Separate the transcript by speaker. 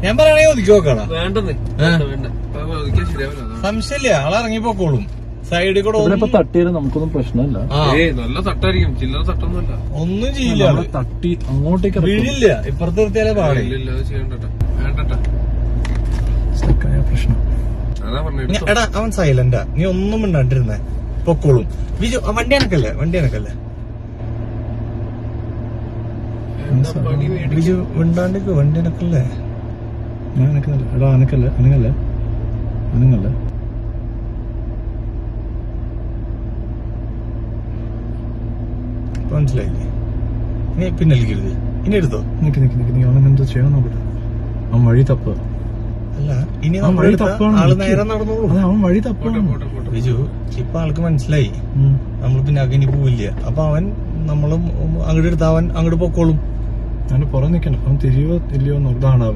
Speaker 1: ഞാൻ പറയണേ ഒതുക്കി നോക്കണ
Speaker 2: വേണ്ടെന്ന്
Speaker 1: സംശയമില്ല ആളെ ഇറങ്ങിപ്പോക്കോളും. സൈഡിൽ കൂടെ
Speaker 3: തട്ടിയാലും നമുക്കൊന്നും പ്രശ്നമില്ല.
Speaker 2: നല്ല തട്ടായിരിക്കും, ചില്ലറ തട്ടൊന്നുമില്ല.
Speaker 1: ഒന്നും ചെയ്യില്ല,
Speaker 3: തട്ടി അങ്ങോട്ടേക്ക്
Speaker 1: വീഴില്ല. ഇപ്പുറത്ത് നിർത്തിയാലേ പാടില്ല.
Speaker 3: പ്രശ്നം.
Speaker 1: എടാ അവൻ സൈലന്റാ, നീ ഒന്നും മിണ്ടാണ്ടിരുന്നേ പൊക്കോളും. വിജു വണ്ടി എനക്കല്ലേ, വിജു മിണ്ടാണ്ടിക്ക്, വണ്ടി എനക്കല്ലേ.
Speaker 3: ഞാൻ അനക്കുന്നില്ല. എടാ അനങ്ങല്ലേ.
Speaker 1: മനസ്സിലായില്ലേ? നീ പിന്നലിക്കരുത്, ഇനി എടുത്തോ.
Speaker 3: നിക്ക് നീ അവനെന്താ ചെയ്യണം നോക്കട്ടെ. അവൻ വഴി തപ്പ.
Speaker 1: അല്ല ഇനി ആള് നേരെ നടന്നോളൂ. അവൻ വഴി തപ്പാണ് വിജു. ഇപ്പൊ ആൾക്ക് മനസ്സിലായി നമ്മൾ പിന്നെ അകനി പോവില്ല. അപ്പൊ അവൻ നമ്മളും അങ്ങോട്ട് എടുത്താൽ അവൻ അങ്ങോട്ട് പൊക്കോളും.
Speaker 3: അവന് പുറം നിക്കണം. അവൻ തിരിയോ ഇല്ലയോ നോക്കാം.